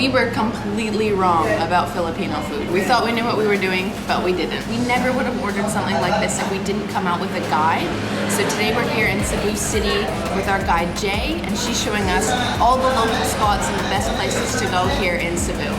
We were completely wrong about Filipino food. We thought we knew what we were doing, but we didn't. We never would have ordered something like this if we didn't come out with a guide. So today we're here in Cebu City with our guide Jay, and she's showing us all the local spots and the best places to go here in Cebu.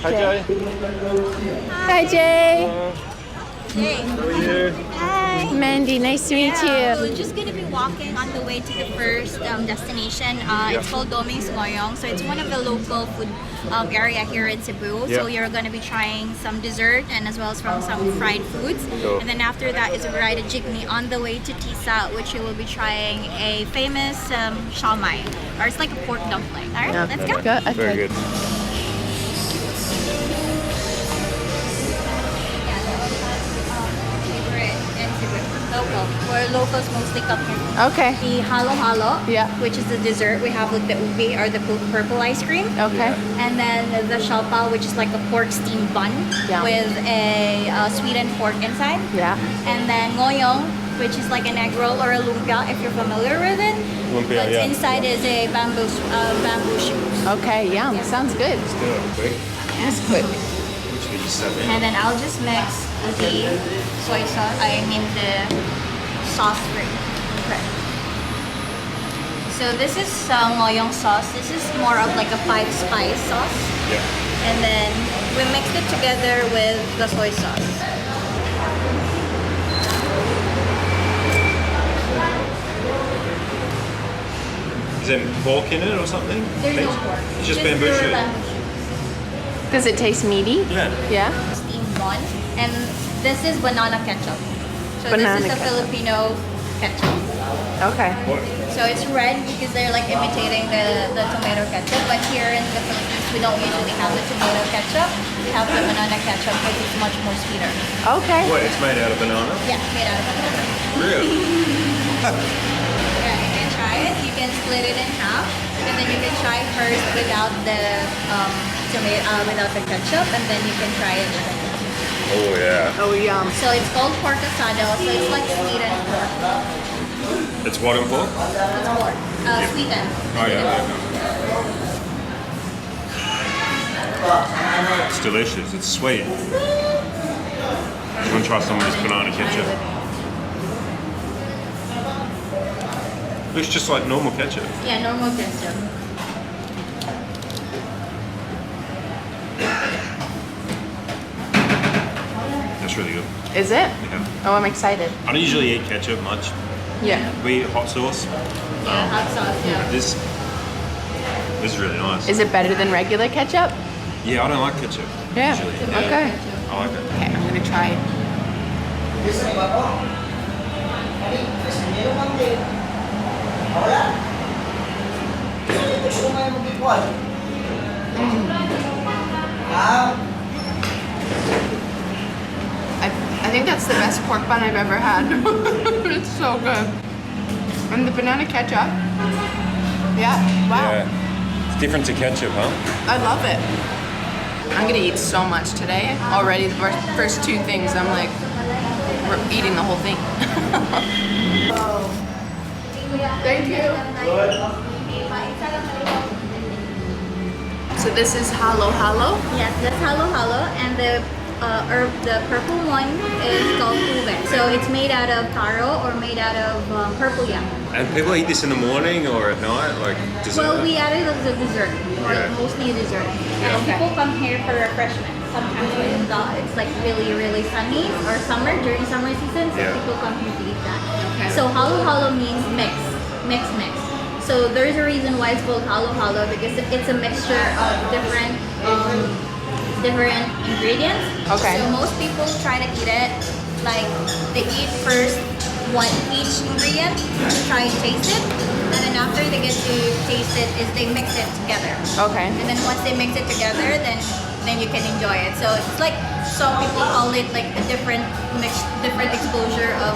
Hi, Jay. Hi, Jay. Hey. How are you? Hi. Mandy, nice to meet you. We're just gonna be walking on the way to the first destination. It's called Dumplings. So it's one of the local food area here in Cebu. So you're gonna be trying some dessert and as well as from some fried foods. Cool. And then after that is a ride a jeepney on the way to Tisa, which you will be trying a famous Siomai, or it's like a pork dumpling. All right, let's go. Okay. Very good. Local. Where locals mostly come here. Okay. The halo-halo, Yeah. which is the dessert. We have like the ube or the purple ice cream. Okay. And then the xiaopao, which is like a pork steamed bun Yeah. with a sweetened pork inside. Yeah. And then ngoyong, which is like an egg roll or a lumpia if you're familiar with it. Lumpia, But yeah. inside is a bamboo shoots. Okay, yum. Sounds good. Let's do it quick. That's quick. Literally just 7. And then I'll just mix the soy sauce, I mean the sauce for it. Okay. So this is ngoyong sauce. This is more of like a 5-spice sauce. Yeah. And then we mixed it together with the soy sauce. Is there pork in it or something? There's no Meat? pork. It's just bamboo pure shoot. bamboo shoot. Does it taste meaty? Yeah. Yeah. Steamed one. And this is banana ketchup. So Banana this is a ketchup. Filipino ketchup. Okay. What? So it's red because they're like imitating the tomato ketchup. But here in the Philippines, we don't usually have the tomato ketchup. We have the banana ketchup because it's much more sweeter. Okay. What? It's made out of banana? Yeah, made out of banana. Really? Yeah, you can try it. You can split it in half, and then you can try first without the without the ketchup, and then you can try it with it. Oh yeah. Oh, yum. So it's called pork asado. So it's like sweetened pork. It's what in pork? It's pork. Sweetened. Oh yeah. It's delicious. It's sweet. I'm gonna try some of this banana ketchup. Looks just like normal ketchup. Yeah, normal ketchup. That's really good. Is it? Yeah. Oh, I'm excited. I don't usually eat ketchup much. Yeah. We eat hot sauce. Yeah, hot sauce. Yeah. This is really nice. Is it better than regular ketchup? Yeah, I don't like ketchup. Yeah. Usually. Okay. I like it. Okay, I'm gonna try it. I think that's the best pork bun I've ever had. It's so good. And the banana ketchup. Yeah, wow. Yeah. It's different to ketchup, huh? I love it. I'm gonna eat so much today. Already the first 2 things, I'm like, we're eating the whole thing. Thank you. So this is halo-halo. Yes, that's halo-halo, and the purple one is called ube. So it's made out of taro or made out of purple yam. And people eat this in the morning or at night, like dessert? Well, we added it as a dessert, or Yeah. mostly a dessert. Yeah. And people come here for refreshment. Sometimes when it's like really, really sunny or summer, during summer season, so Yeah. people come here to eat that. Okay. So halo-halo means mix. So there's a reason why it's called halo-halo, because it's a mixture of different different ingredients. Okay. So most people try to eat it like they eat first each ingredient to try and taste it, and then after they get to taste it, is they mix it together. Okay. And then once they mix it together, then you can enjoy it. So it's like some people call it like a different exposure of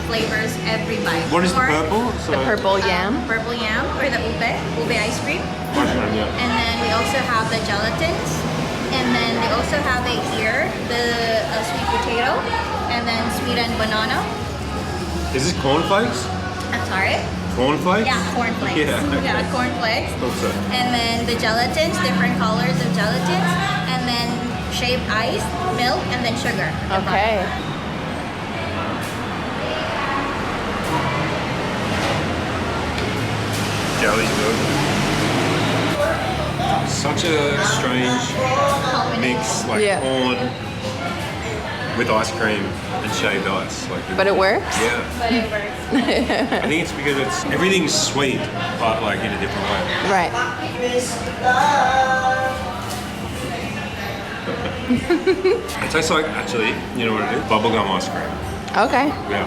flavors every bite. What is the Or purple? The purple yam. Purple yam or the ube ice cream. Mushroom, yeah. And then we also have the gelatins. And then they also have it here, the sweet potato, and then sweetened banana. Is this cornflakes? I'm sorry? Cornflakes? Yeah, cornflakes. Yeah, okay. Yeah, cornflakes. Hope so. And then the gelatins, different colors of gelatins. And then shaved ice, milk, and then sugar. and Okay. Jelly's good. Such a strange mix, like Yeah. corn with ice cream and shaved ice. Like, But it works? Yeah. But it works. I think it's because everything's sweet, but like in a different way. Right. It tastes like, actually, you know what it is? Bubblegum ice cream. Okay. Yeah.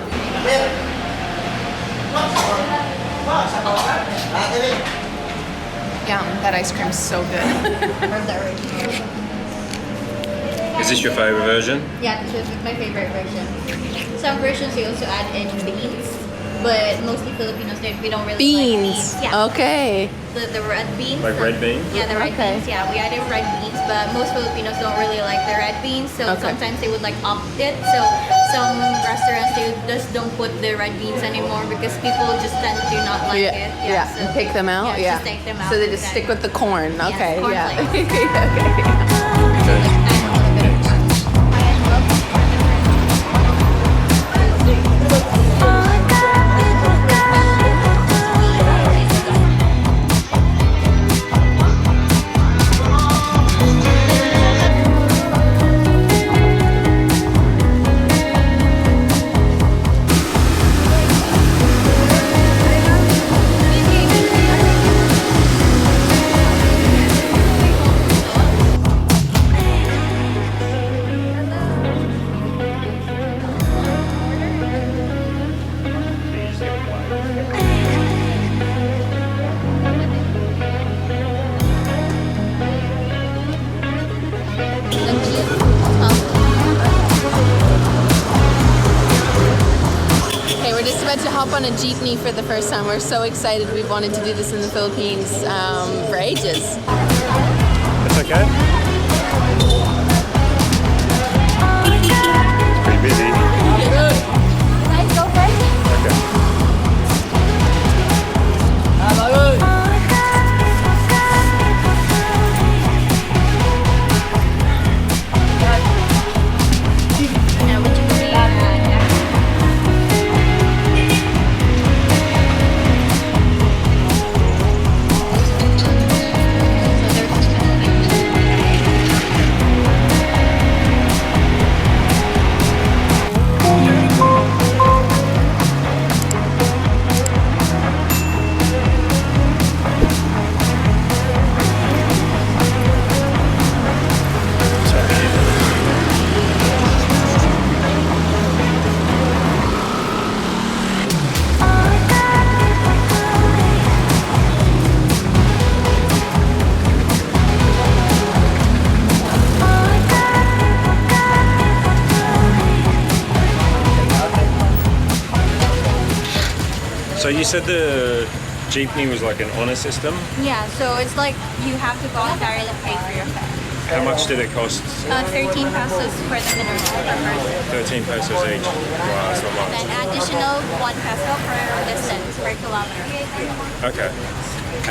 Yeah, that ice cream's so good. Is this your favorite version? Yeah, this is my favorite version. Some versions they also add in beans, but mostly Filipinos we don't really like Beans. beans. Yeah, Okay. the red beans. Like red beans? Yeah, the red Okay. beans. Yeah, we added red beans, but most Filipinos don't really like the red beans, so Okay. sometimes they would like opt it. So some restaurants they just don't put the red beans anymore because people just tend to not like Yeah. it. Yeah. so- And pick them out. Yeah, Yeah. just take them out. So they just Exactly. stick with the corn. Yes, Okay. corn Yeah. flakes. Okay. Okay, we're just about to hop on a jeepney for the first time. We're so excited. We've wanted to do this in the Philippines for ages. It's okay. It's pretty busy. Guys, go first. Okay. Now, would you say So you said the jeepney was like an honor system. Yeah, so it's like you have to voluntarily pay for your fare. How much did it cost? 13 pesos for the minimum per person. 13 pesos each. Wow, that's not much. Then additional 1 peso per distance per kilometer. Okay.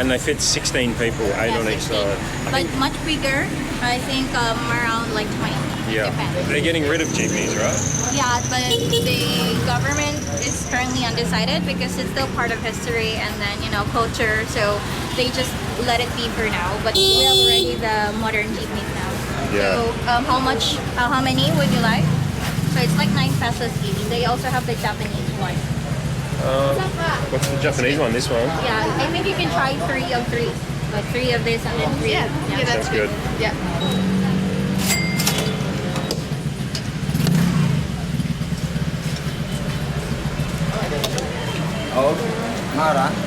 And they fit 16 people, 8 on each 16. side. But much bigger, I think around like 20. Yeah. Depends. They're getting rid of jeepneys, right? Yeah, but the government is currently undecided because it's still part of history and then, culture. So they just let it be for now. But we have already the modern jeepneys now. Yeah. So how many would you like? So it's like 9 pesos each. They also have the Japanese one. What's the Japanese one? This one? Yeah, I think you can try 3 of 3. Like 3 of this and then 3. Yeah, that's Sounds good. Yeah.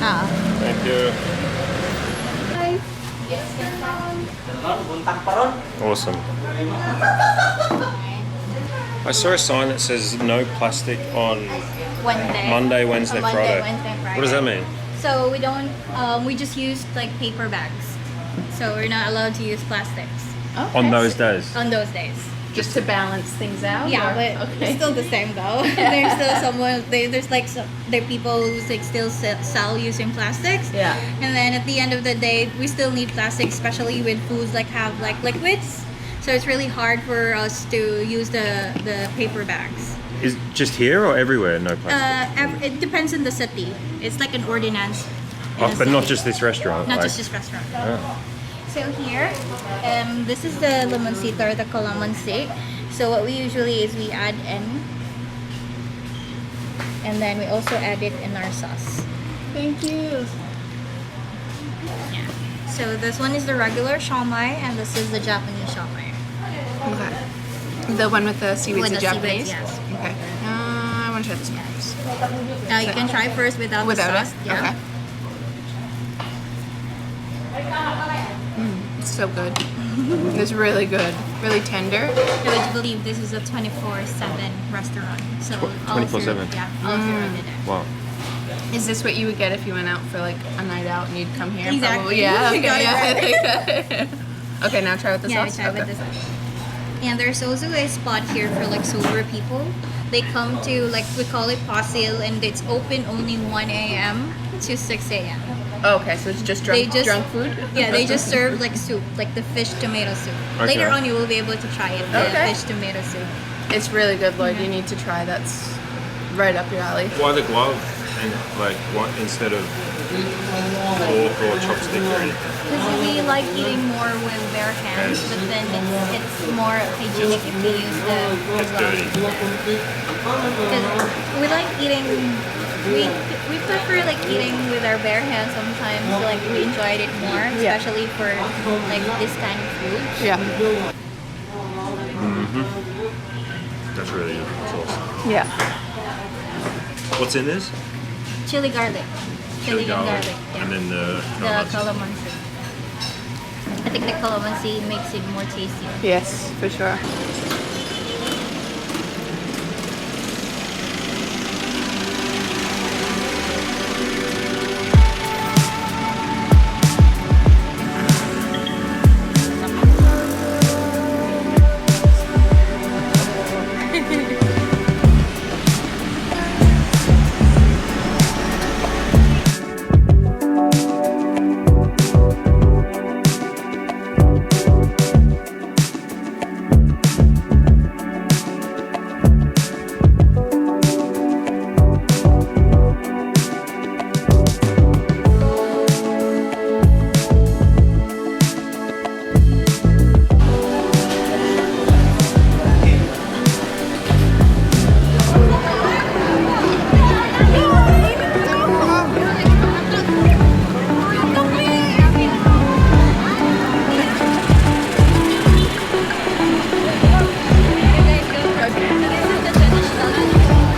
Ah. Thank you. Awesome. I saw a sign that says no plastic on Monday, Wednesday, Friday. What does that mean? So we don't, we just use like paper bags. So we're not allowed to use plastics Okay. On those days? on those days. Just to balance things out? Yeah, or- but okay. it's still the same though. There's still someone, there's like, there are people who like still sell using plastics. Yeah. And then at the end of the day, we still need plastic, especially with foods like have like liquids. So it's really hard for us to use the paper bags. Is just here or everywhere? No plastic. It depends on the city. It's like an ordinance. in Oh, the but not city. just this restaurant. Not like- just this restaurant. Oh. So here, this is the limoncito or the calamansi. So what we usually is we add in, and then we also add it in our sauce. Thank you. Yeah. So this one is the regular siomai, and this is the Japanese siomai. Okay. The one with the seaweeds With and the Japanese? seaweeds, yes. Okay. I want to try this one first. Now you can try first without Without the it? sauce. Yeah. Okay. It's so good. It's really good. Really tender. So I believe this is a 24/7 restaurant. So all 24/7? Yeah, all throughout the day. Wow. Is this what you would get if you went out for like a night out and you'd come here? Exactly. Probably. Yeah. You Okay. got it Yeah. Okay. Now try with the Yeah, we sauce. try with this. And there's also a spot here for like sober people. They come to like we call it pasil, and it's open only 1 a.m. to 6 a.m. Okay, so it's just drunk food. Yeah, they just serve like soup, like the fish tomato soup. Okay. Later on, you will be able to try it. The Okay. fish tomato soup. It's really good, Lloyd. You need to try. That's right up your alley. Why the glove? And like what instead of fork or chopstick or anything? Because we like eating more with bare hands, but then it's more hygienic if we use the It's gloves. dirty. Because we like eating, we prefer like eating with our bare hands sometimes. So, like we enjoyed it more, Yeah. especially for like this kind of food. Yeah. That's really good. That's awesome. Yeah. What's in this? Chili garlic. Chili and garlic. Yeah. And then the Calamansi. I think the calamansi makes it more tasty. Yes, for sure.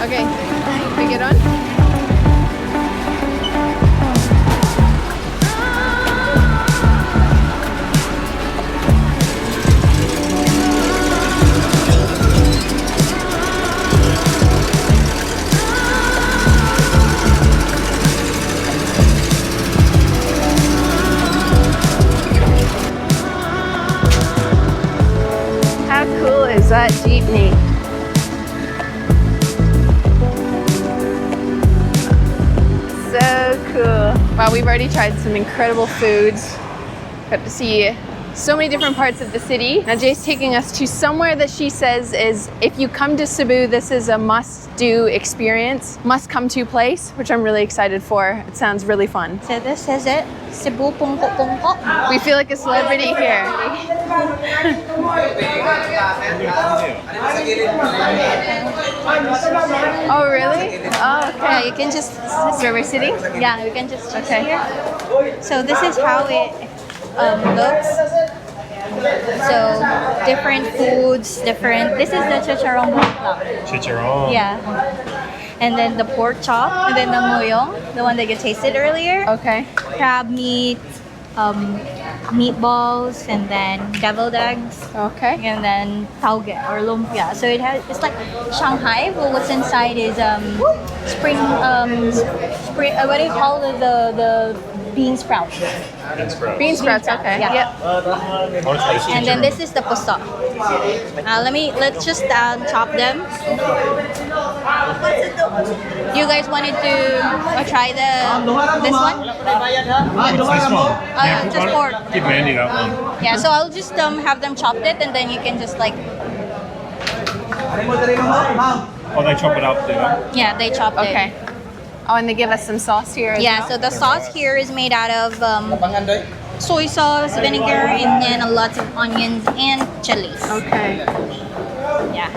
Okay, we get on? How cool is that jeepney? So cool. Wow, we've already tried some incredible foods. Got to see so many different parts of the city. Now Jay's taking us to somewhere that she says is, if you come to Cebu, this is a must-do experience, must-come-to place, which I'm really excited for. It sounds really fun. So this is it. Cebu Pungko Pungko. We feel like a celebrity here. Oh, really? Oh, okay. Yeah, you can just Where we're sitting? yeah, you can just Okay. here. So this is how it looks. So different foods, different. This is the chicharron bulaklak. Chicharron. Yeah. and then the pork chop, and then the ngoyong, the one that you tasted earlier. Okay. Crab meat, meatballs, and then deviled eggs. Okay. And then tauge or lumpia. So it's like Shanghai, but what's inside is spring what do you call the bean sprouts? Bean sprouts. Okay. Yeah. Yep. And then this is the pusa. Let's just chop them. You guys wanted to try this one? What's this one? Just pork. Give Mandy that one. Yeah, so I'll just have them chopped it, and then you can just like Oh, they chop it up there. yeah, they chopped it. Okay. Oh, and they give us some sauce here as Yeah, well? so the sauce here is made out of soy sauce, vinegar, and then lots of onions and chilies. Okay. Yeah.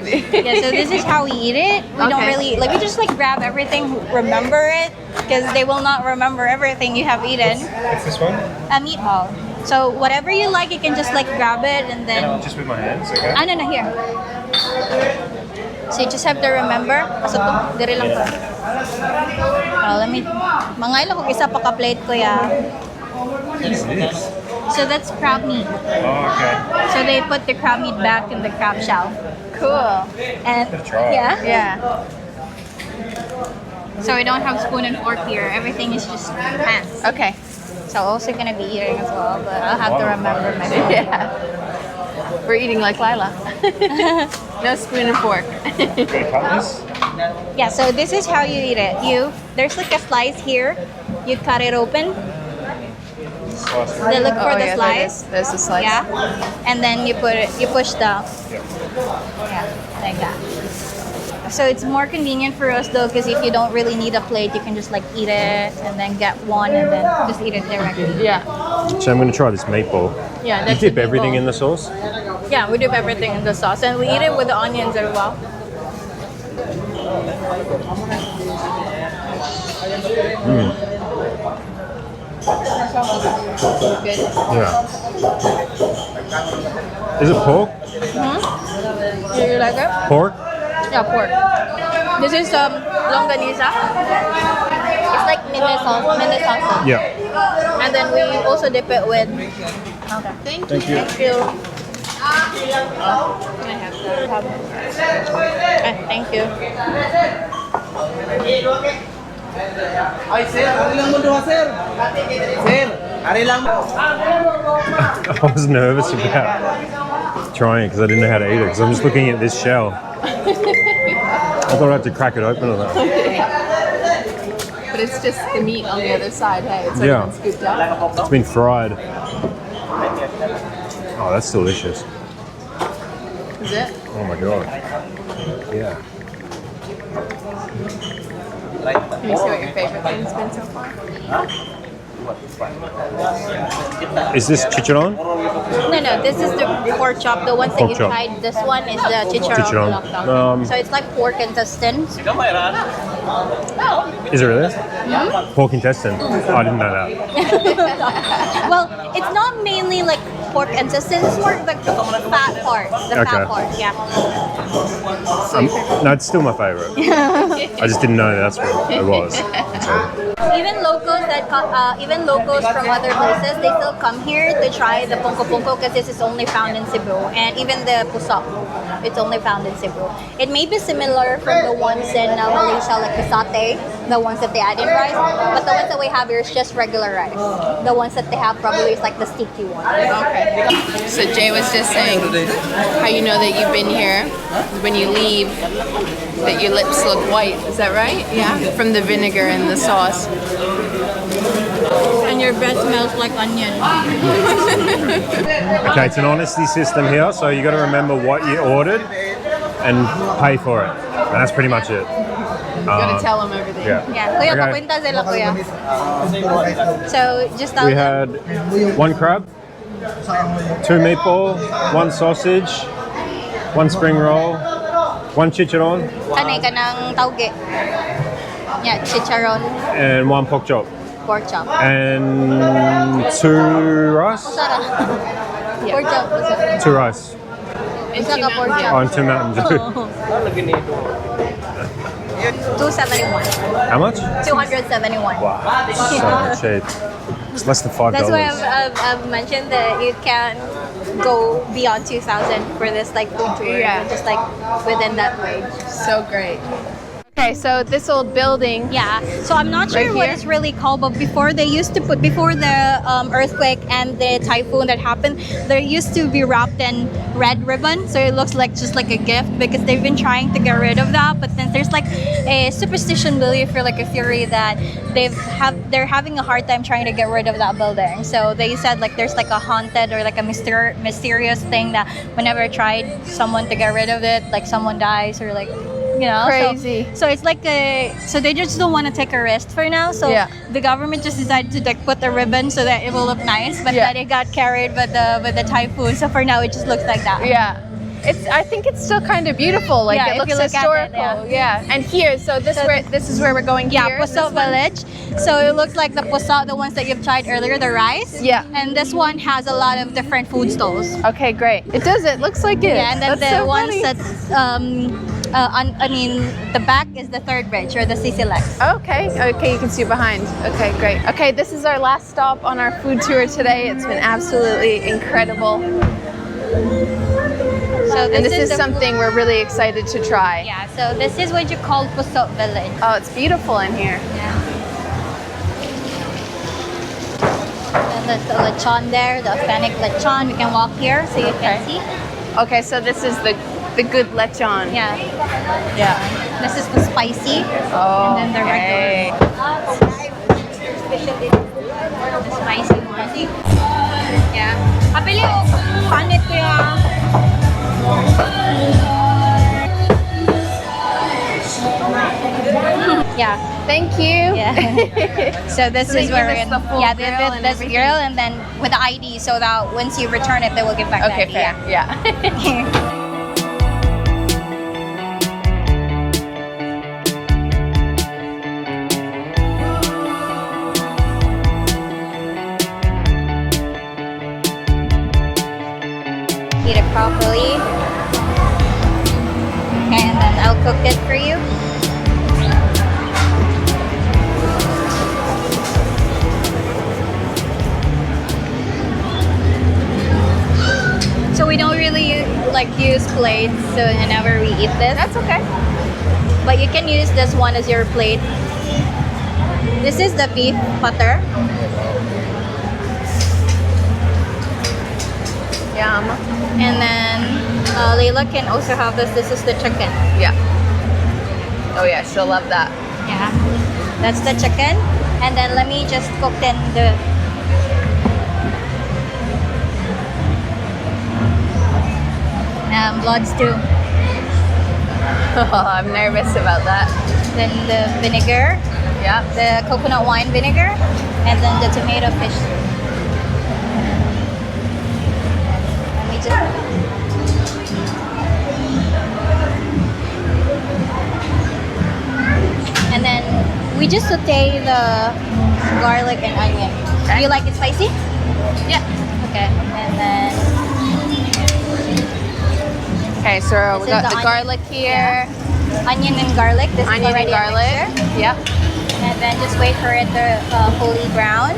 Yeah, so this is how we eat it. We don't Okay. really, we just grab everything, remember it, because they will not remember everything you have eaten. What's this one? A meatball. So whatever you like, you can just grab it and then... Just with my hands, okay? No, here. So you just have to remember. So to, diri lang to. Let me, mangay lang kung isa pa ka-plate ko ya. What is this? So that's crab meat. Oh, okay. So they put the crab meat back in the crab shell. Cool. And Gotta try it. yeah. Yeah. So we don't have spoon and fork here. Everything is just hands. Okay. So also gonna be eating as well, but I'll have to remember myself. Yeah. We're eating like Lila. No spoon and fork. Gotta cut this? Yeah, so this is how you eat it. There's a slice here. You cut it open. Slice it. They look for the yeah, slice. There's the slice. Yeah. And then you push down. Yeah. Yeah, like that. So it's more convenient for us though, because if you don't really need a plate, you can just eat it and then get one and then just eat it directly. Yeah. So I'm going to try this meatball. Yeah, You that's dip the everything meatball. in the sauce? Yeah, we dip everything in the sauce and we eat it with the onions as well. Good. Yeah. Is it pork? You like it? Pork? Yeah, pork. This is longanisa. It's like mini sauce. Yeah. And then we also dip it with. Okay. Thank you. Thank you. Thank you. Can I have that? Okay, thank you. Ay, sir, ari lang mo doon, sir. Sir, ari lang mo. I was nervous about trying it because I didn't know how to eat it because I'm just looking at this shell. I thought I'd have to crack it open or that. But it's just the meat on the other side, hey? It's Yeah. been scooped up. It's been fried. Oh, that's delicious. Is it? Oh my god. Yeah. Can you see what your favorite thing's been so far? Is this chicharron? No, this is the pork chop. The ones that Pork you chop. tried, this one is the chicharron. Chicharron. Lontong. So it's like pork intestines. Is it really? Pork intestine. Oh, I didn't know that. Well, it's not mainly like pork intestines. It's more like the fat part. The Okay. fat part, yeah. No, it's still my favorite. I just didn't know that's what it was. So, Even locals from other places, they still come here to try the pongko because this is only found in Cebu, and even the puso, it's only found in Cebu. It may be similar from the ones in Malaysia, like the satay, the ones that they add in rice, but the ones that we have here is just regular rice. The ones that they have probably is like the sticky one. Okay. So Jay was just saying how you know that you've been here when you leave, that your lips look white. Is that right? Yeah. From the vinegar and the sauce. And your breath smells like onion. okay, it's an honesty system here, so you got to remember what you ordered and pay for it. And that's pretty much it. You gotta tell them everything. Yeah. Yeah, kuya, Okay. pakwenta sila, kuya. So, just tell We them. had one crab, 2 meatball, 1 sausage, 1 spring roll, 1 chicharron, Kanay ka ng tauge. Yeah, chicharron, and 1 pork chop. pork chop. And 2 rice? Sarap. Pork chop. 2 rice. Isa ka pork chop. Oh, and 2 Mountain Dew. 271. How much? 271. Wow, so cheap. It's less than $5. That's why I've mentioned that you can go beyond 2,000 for this like food tour. Yeah. Just like within that wage. So great. Okay, so this old building. Yeah. So I'm not sure Right what here? it's really called, but before they used to put before the earthquake and the typhoon that happened, there used to be wrapped in red ribbon, so it looks like just like a gift because they've been trying to get rid of that. But then there's like a superstition belief or like a theory that they're having a hard time trying to get rid of that building. So they said like there's like a haunted or like a mysterious thing that whenever I tried someone to get rid of it, like someone dies or like. You know, Crazy. So it's like so they just don't want to take a risk for now. So Yeah. the government just decided to like put a ribbon so that it will look nice, but Yeah. then it got carried by the typhoon. So for now, it just looks like that. Yeah. I think it's still kind of beautiful. Like Yeah, it if looks you look at it, historical. Yeah. And here, so this is where we're going Yeah, here. Puso this one? Village. So it looks like the puso, the ones that you've tried earlier, the rice. Yeah. And this one has a lot of different food stalls. Okay, great. It does. It looks like it. Yeah, and then That's the so ones funny. that the back is the third bridge or the CCLX. Okay, you can see behind. Okay, great. Okay, this is our last stop on our food tour today. It's been absolutely incredible. So And this is the something we're really excited to try. Yeah, so this is what you call Puso Village. Oh, it's beautiful in here. And there's the lechon there, the authentic lechon. You can walk here so you can see. Okay, so this is the good lechon. Yeah. Yeah. This is the spicy. Oh, And then the okay. The spicy one. Yeah. Kapili o panit ko ya. Yeah. Thank you. Yeah. So this So they is where give us the full grill and this everything? grill and then with the ID so that once you return it they will give back the Okay, ID. fair. Yeah. Heat it properly. Okay, and then I'll cook it for you. So we don't really like use plates so whenever we eat this. That's okay. But you can use this one as your plate. This is the beef butter. Yum. And then Layla can also have this. This is the chicken. Yeah. Oh yeah, she'll love that. Yeah. That's the chicken. And then let me just cook in the blood stew. Oh, I'm nervous about that. Then the vinegar, Yeah. the coconut wine vinegar, and then the tomato fish. Let me just. And then we just saute the garlic and onion. Okay. Do you like it spicy? Yeah. Okay. And then Okay, so we This is got the the onion. garlic here. onion and garlic. This is Onion already and a garlic. mixture. Yep. And then just wait for it to fully brown.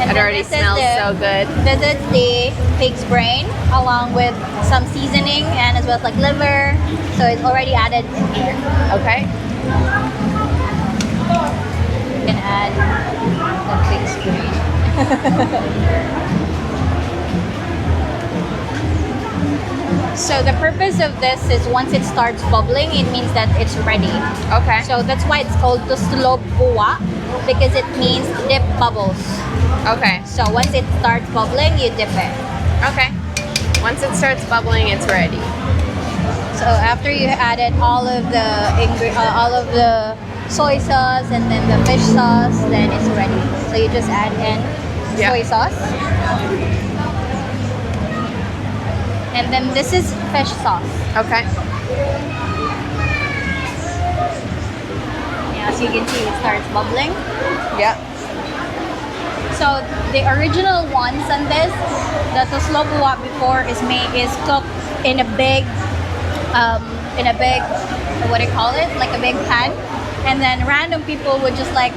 And It then already this is smells the- so good. This is the pig's brain along with some seasoning and as well as like liver. So it's already added in here. Okay. You can add the pig's brain. So the purpose of this is once it starts bubbling, it means that it's ready. Okay. So that's why it's called the slow buwa because it means dip bubbles. Okay. So once it starts bubbling, you dip it. Okay. Once it starts bubbling, it's ready. So after you added all of the soy sauce and then the fish sauce, then it's ready. So you just add in Yeah. soy sauce. And then this is fish sauce. Okay. Yeah, as you can see, it starts bubbling. Yep. So the original ones on this, the toslobuwa before is cooked in a big, what do you call it? Like a big pan. and then random people would just like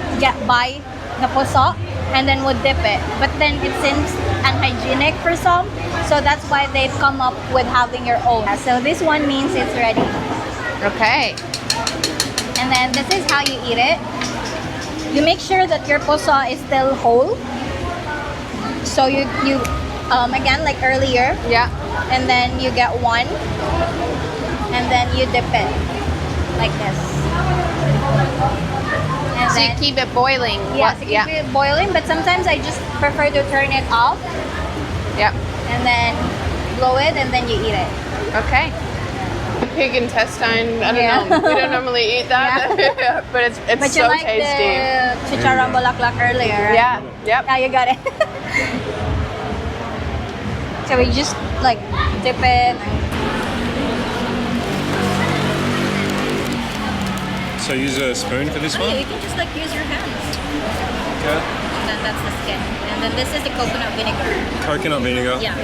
buy the puso and then would dip it. But then it seems unhygienic for some, so that's why they've come up with having your own. So this one means it's ready. Okay. And then this is how you eat it. You make sure that your puso is still whole. So you again, like earlier, Yeah. and then you get one, and then you dip it like this. And So you then, keep it boiling. yeah, so keep it boiling, but sometimes I just prefer to turn it off Yep. and then blow it, and then you eat it. Okay. Pig intestine. I don't Yeah. know. We don't normally eat that, but it's But you so like tasty. the chicharron bulaklak earlier, right? Yeah. Yep. Yeah, you got it. So we just like dip it. So use a spoon for this Yeah, one? you can just like use your hands. Okay. And then that's the skin. And then this is the coconut vinegar. Coconut vinegar. Yeah.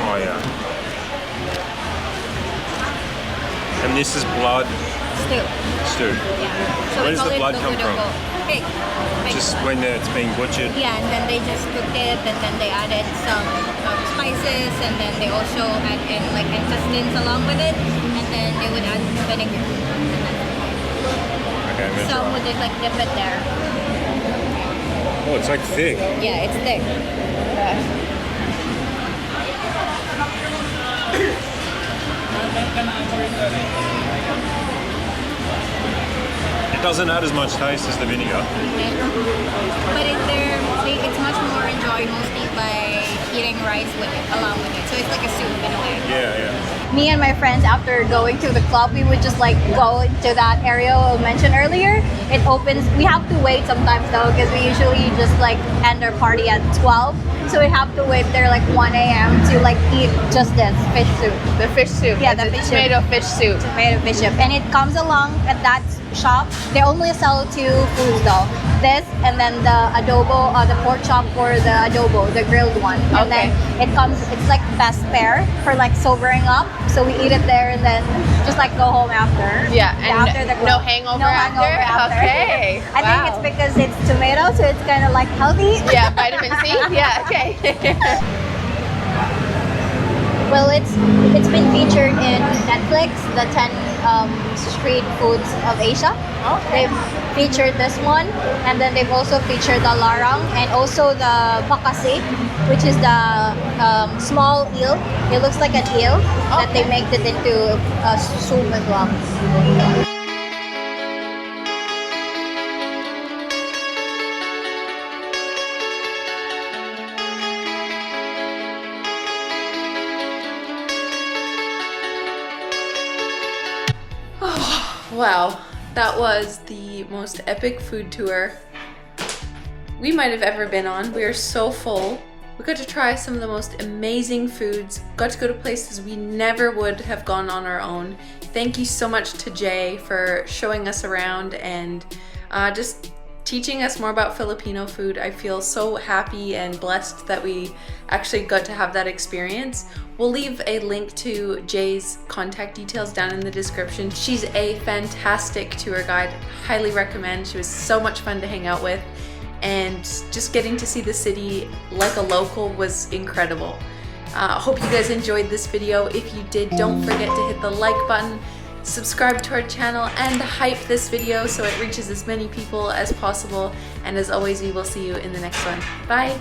Oh yeah. And this is blood Stew. stew. Yeah. So Where we does call the it blood come from? dugo-dugo. Pig. Just when it's being butchered. Yeah, and then they just cooked it, and then they added some spices, and then they also add in like intestines along with it, and then they would add vinegar. Okay, I'm gonna Some try. would just like dip it there. Oh, it's like thick. Yeah, it's thick. It doesn't add as much taste as the vinegar. But it's much more enjoyed mostly by eating rice with it, along with it. So it's like a soup in a way. Yeah, yeah. Me and my friends, after going to the club, we would just like go into that area I mentioned earlier. It opens, we have to wait sometimes though, because we usually just like end our party at 12. So we have to wait there like 1 a.m. to like eat just this fish soup. The fish soup. Yeah, It's the a fish soup. tomato fish soup. Tomato fish soup. And it comes along at that shop. They only sell two foods though. This and then the adobo, the pork chop or the adobo, the grilled one. And Okay. then it comes, it's like best pair for like sobering up. So we eat it there and then just like go home after. Yeah, and after the no club. hangover No hangover after. Okay, I think wow. it's because it's tomato, so it's kind of like healthy. Yeah, vitamin C. Yeah, okay. Well, it's been featured in Netflix, the 10 street foods of Asia. Okay. They've featured this one, and then they've also featured the larang and also the bakasi, which is the small eel. It looks like an eel that they make it into a soup as well. Wow, that was the most epic food tour we might have ever been on. We are so full. We got to try some of the most amazing foods, got to go to places we never would have gone on our own. Thank you so much to Jay for showing us around and just teaching us more about Filipino food. I feel so happy and blessed that we actually got to have that experience. We'll leave a link to Jay's contact details down in the description. She's a fantastic tour guide, highly recommend. She was so much fun to hang out with, and just getting to see the city like a local was incredible. Hope you guys enjoyed this video. If you did, don't forget to hit the like button, subscribe to our channel, and hype this video so it reaches as many people as possible. And as always, we will see you in the next one. Bye!